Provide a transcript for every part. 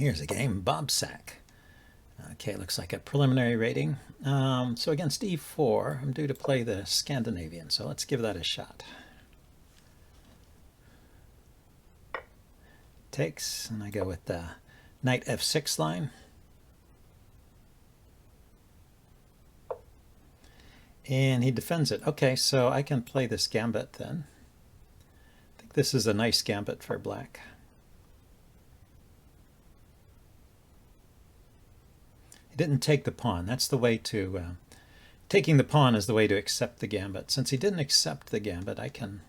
Here's a game, Bob Sack. Okay, looks like a preliminary rating. So against e4, I'm due to play the Scandinavian, so let's give that a shot. Takes, and I go with the knight f6 line. And he defends it. Okay, so I can play this gambit then. I think this is a nice gambit for black. He didn't take the pawn. That's the way to... taking the pawn is the way to accept the gambit. Since he didn't accept the gambit, I can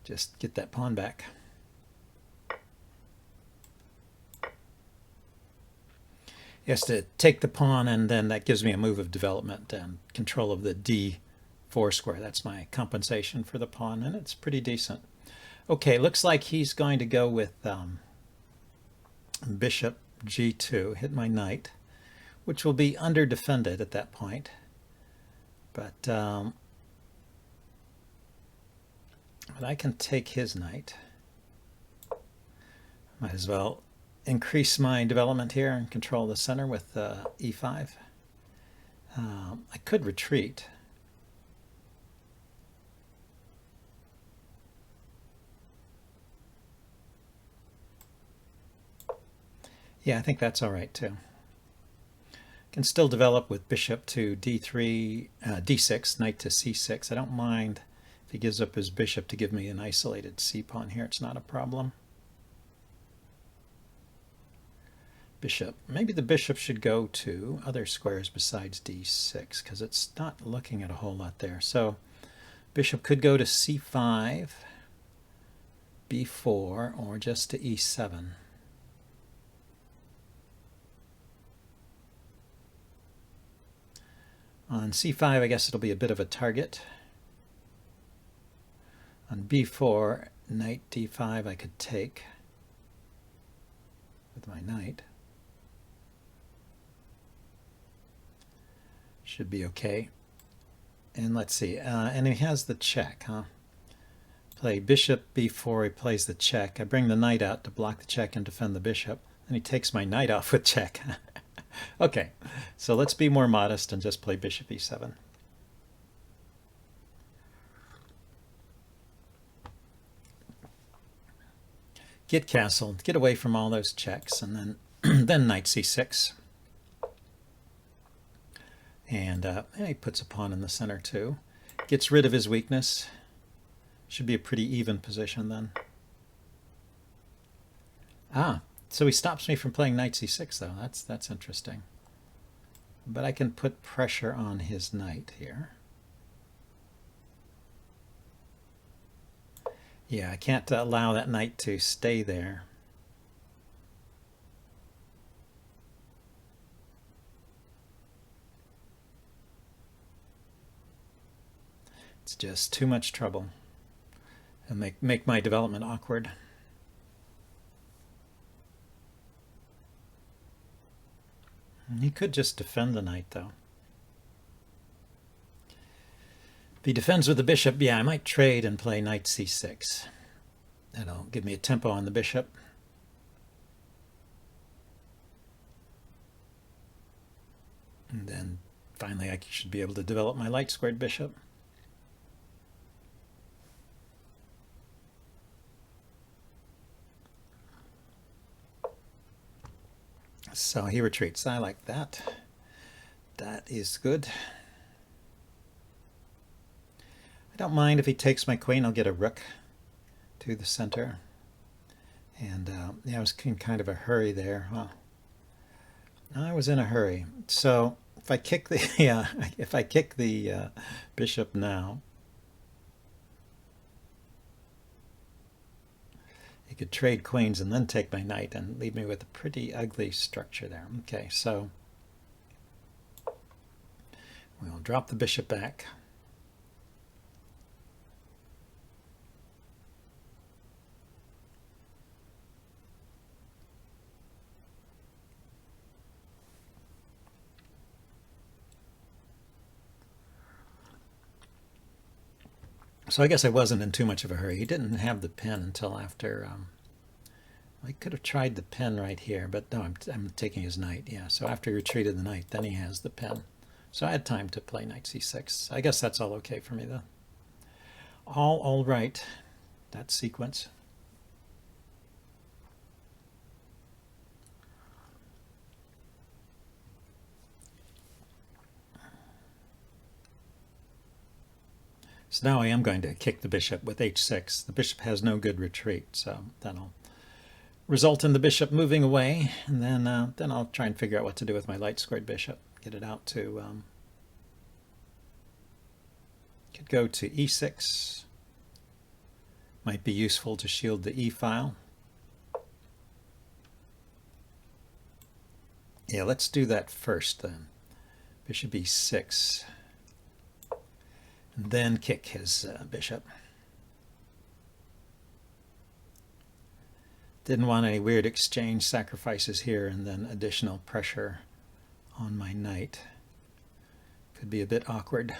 just get that pawn back. He has to take the pawn, and then that gives me a move of development and control of the d4 square. That's my compensation for the pawn, and it's pretty decent. Okay, looks like he's going to go with bishop g2, hit my knight, which will be under defended at that point. But I can take his knight. Might as well increase my development here and control the center with e5. I could retreat. Yeah, I think that's all right too. Can still develop with bishop to d3, d6, knight to c6. I don't mind if he gives up his bishop to give me an isolated c-pawn here. It's not a problem. Bishop. Maybe the bishop should go to other squares besides d6 because it's not looking at a whole lot there. So bishop could go to c5, b4, or just to e7. On c5, I guess it'll be a bit of a target. On b4, knight d5 I could take with my knight. Should be okay. And let's see, and he has the check, huh? Play bishop b4, he plays the check. I bring the knight out to block the check and defend the bishop. And he takes my knight off with check. Okay, so let's be more modest and just play bishop e7. Get castled, get away from all those checks, and then then knight c6. And he puts a pawn in the center too. Gets rid of his weakness. Should be a pretty even position then. Ah, so he stops me from playing knight c6 though. That's interesting. But I can put pressure on his knight here. Yeah, I can't allow that knight to stay there. It's just too much trouble. It'll make my development awkward. He could just defend the knight, though. If he defends with the bishop, yeah, I might trade and play knight c6. That'll give me a tempo on the bishop. And then finally I should be able to develop my light squared bishop. So he retreats. I like that. That is good. I don't mind if he takes my queen. I'll get a rook to the center. And yeah, I was in kind of a hurry there. Well, I was in a hurry. So if I kick the if I kick the bishop now, he could trade queens and then take my knight and leave me with a pretty ugly structure there. Okay, so we'll drop the bishop back. So I guess I wasn't in too much of a hurry. He didn't have the pin until after I could have tried the pin right here, but no, I'm taking his knight. Yeah, so after he retreated the knight, then he has the pin. So I had time to play knight c6. I guess that's all okay for me, though. All right, that sequence. So now I am going to kick the bishop with h6. The bishop has no good retreat, so that'll result in the bishop moving away, and then I'll try and figure out what to do with my light squared bishop. Get it out to could go to e6. Might be useful to shield the e file. Yeah, let's do that first then. Bishop e6. And then kick his bishop. Didn't want any weird exchange sacrifices here and then additional pressure on my knight. Could be a bit awkward.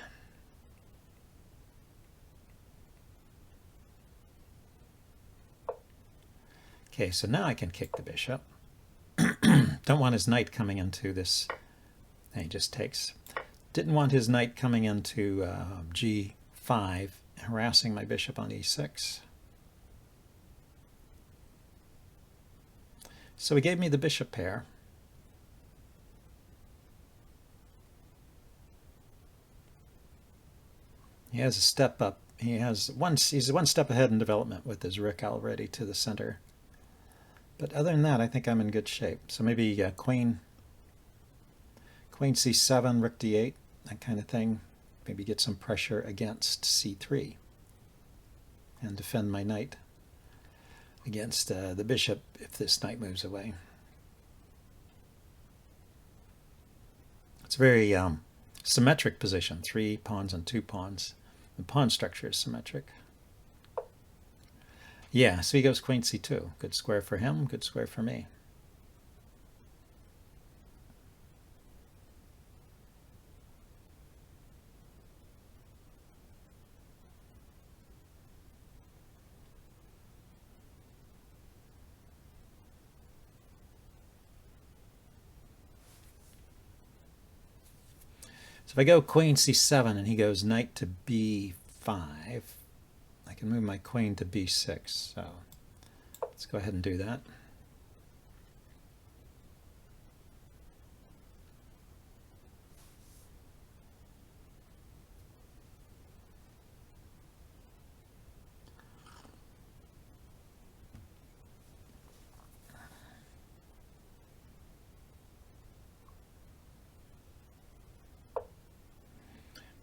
Okay, so now I can kick the bishop. Don't want his knight coming into this. And he just takes. Didn't want his knight coming into g5, harassing my bishop on e6. So he gave me the bishop pair. He has a step up. He's one step ahead in development with his rook already to the center. But other than that, I think I'm in good shape. So maybe queen c7, rook d8, that kind of thing. Maybe get some pressure against c3 and defend my knight against the bishop if this knight moves away. It's a very symmetric position, 3 pawns and 2 pawns. The pawn structure is symmetric. Yeah, so he goes queen c2. Good square for him, good square for me. So if I go queen c7 and he goes knight to b5, I can move my queen to b6. So let's go ahead and do that.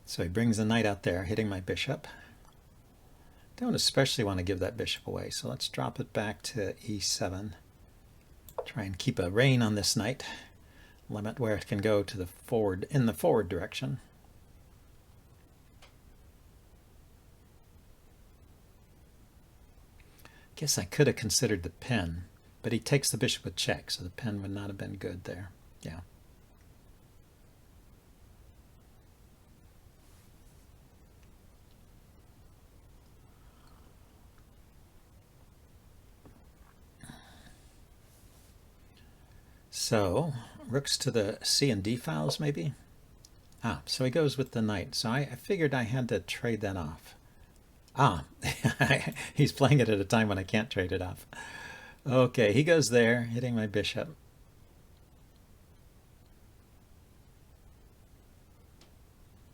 So he brings the knight out there, hitting my bishop. Don't especially want to give that bishop away, so let's drop it back to e7. Try and keep a rein on this knight. Limit where it can go to the forward, in the forward direction. Guess I could have considered the pin, but he takes the bishop with check, so the pin would not have been good there. Yeah. So, rooks to the C and D files, maybe? Ah, so he goes with the knight. So I figured I had to trade that off. Ah, he's playing it at a time when I can't trade it off. Okay, he goes there, hitting my bishop.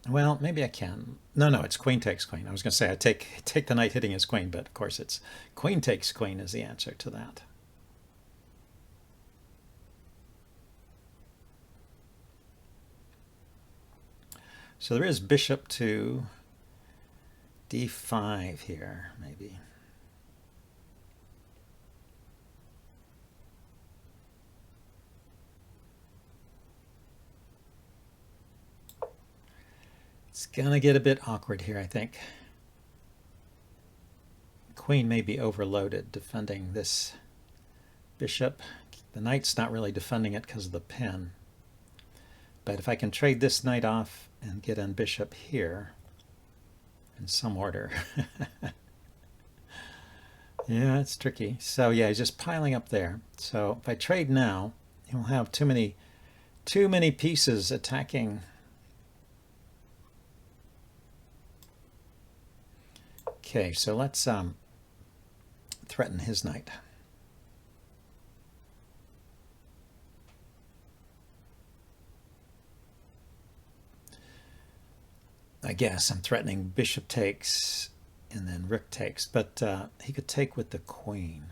Well, maybe I can. No, it's queen takes queen. I was going to say I take the knight hitting his queen, but of course it's queen takes queen is the answer to that. So there is bishop to d5 here, maybe. It's going to get a bit awkward here, I think. Queen may be overloaded defending this bishop. The knight's not really defending it because of the pin. But if I can trade this knight off and get in bishop here in some order. Yeah, it's tricky. So yeah, he's just piling up there. So if I trade now, he'll have too many pieces attacking. Okay, so let's threaten his knight. I guess I'm threatening bishop takes and then rook takes, but he could take with the queen.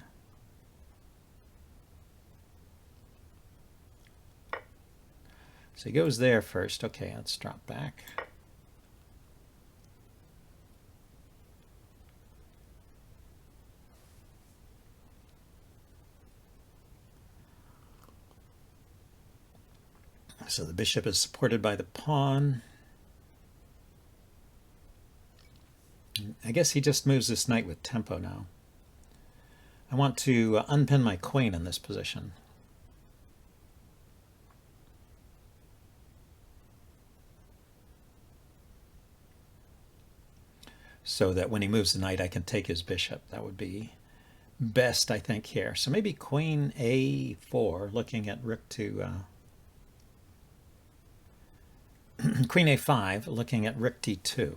So he goes there first. Okay, let's drop back. So the bishop is supported by the pawn. I guess he just moves this knight with tempo now. I want to unpin my queen in this position. So that when he moves the knight, I can take his bishop. That would be best, I think, here. So maybe queen a4, looking at rook to... queen a5, looking at rook d2.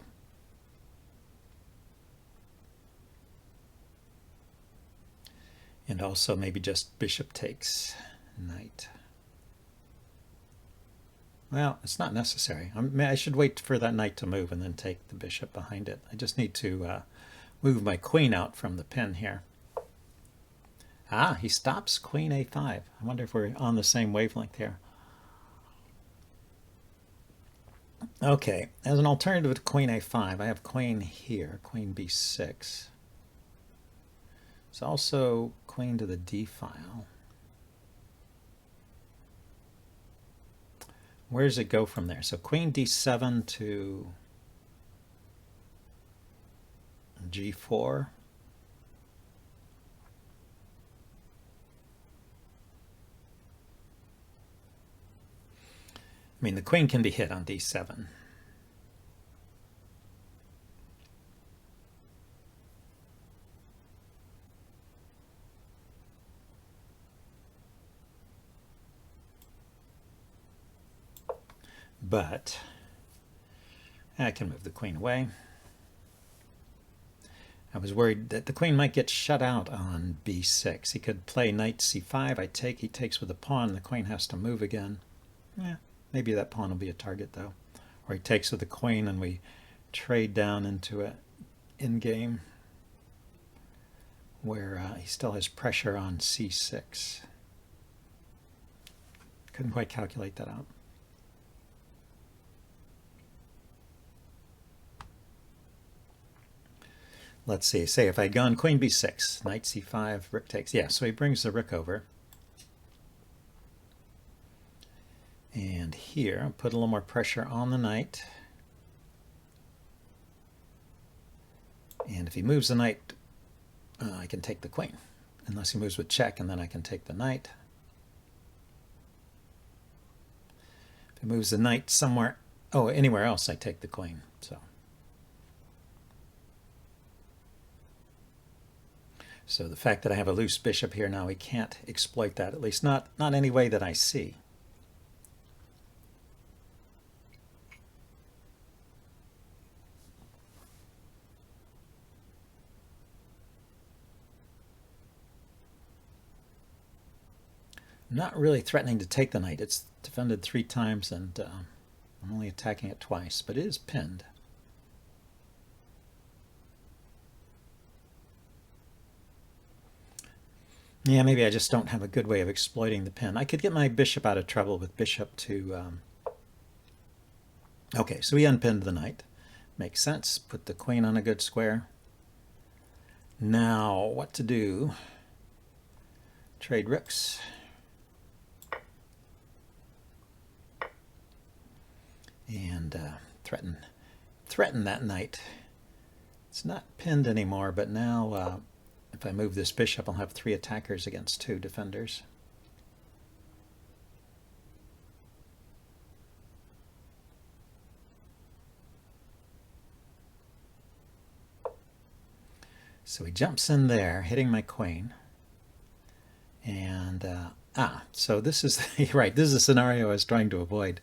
And also maybe just bishop takes knight. Well, it's not necessary. I should wait for that knight to move and then take the bishop behind it. I just need to move my queen out from the pin here. Ah, he stops queen a5. I wonder if we're on the same wavelength here. Okay, as an alternative to queen a5, I have queen here, queen b6. It's also queen to the d file. Where does it go from there? So queen d7 to g4. I mean, the queen can be hit on d7. But I can move the queen away. I was worried that the queen might get shut out on b6. He could play knight c5. I take. He takes with the pawn. The queen has to move again. Yeah, maybe that pawn will be a target, though. Or he takes with the queen and we trade down into an in-game where he still has pressure on c6. Couldn't quite calculate that out. Let's see, say if I had gone queen b6, knight c5, rook takes. Yeah, so he brings the rook over. And here, I'll put a little more pressure on the knight. And if he moves the knight, I can take the queen. Unless he moves with check, and then I can take the knight. If he moves the knight somewhere, anywhere else, I take the queen. So the fact that I have a loose bishop here now, he can't exploit that, at least not any way that I see. I'm not really threatening to take the knight. It's defended 3 times and I'm only attacking it twice, but it is pinned. Yeah, maybe I just don't have a good way of exploiting the pin. I could get my bishop out of trouble with bishop to... Okay, so he unpinned the knight. Makes sense. Put the queen on a good square. Now, what to do? Trade rooks. And threaten that knight. It's not pinned anymore, but now... if I move this bishop, I'll have 3 attackers against 2 defenders. So he jumps in there, hitting my queen. And, so this is, right, this is a scenario I was trying to avoid.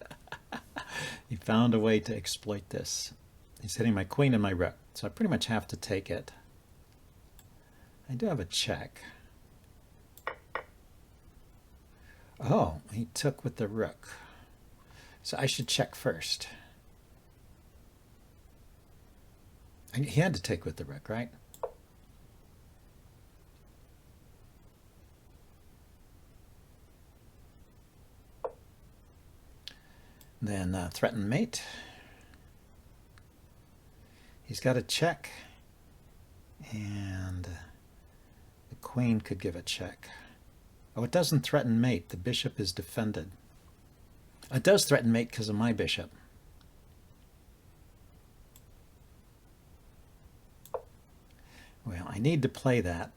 He found a way to exploit this. He's hitting my queen and my rook, so I pretty much have to take it. I do have a check. Oh, he took with the rook. So I should check first. He had to take with the rook, right? Then threaten mate. He's got a check, and the queen could give a check. Oh, it doesn't threaten mate. The bishop is defended. It does threaten mate because of my bishop. Well, I need to play that.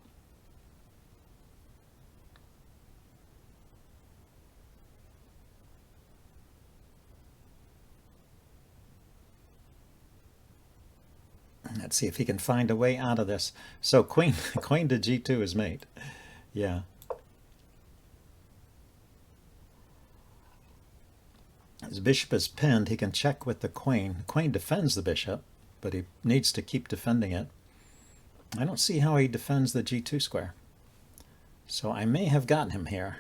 Let's see if he can find a way out of this. So queen to g2 is mate. Yeah. His bishop is pinned. He can check with the queen. The queen defends the bishop, but he needs to keep defending it. I don't see how he defends the g2 square. So I may have gotten him here.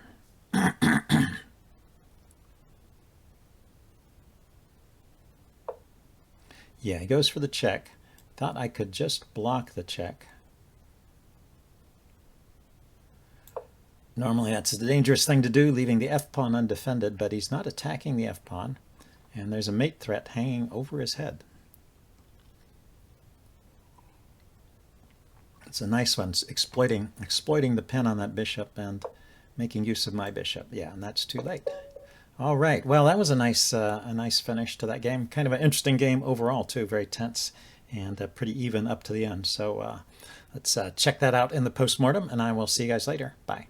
Yeah, he goes for the check. Thought I could just block the check. Normally that's a dangerous thing to do, leaving the f-pawn undefended, but he's not attacking the f-pawn, and there's a mate threat hanging over his head. It's a nice one, exploiting the pin on that bishop and making use of my bishop. Yeah, and that's too late. All right, well, that was a nice finish to that game. Kind of an interesting game overall too, very tense and pretty even up to the end. So let's check that out in the postmortem, and I will see you guys later. Bye.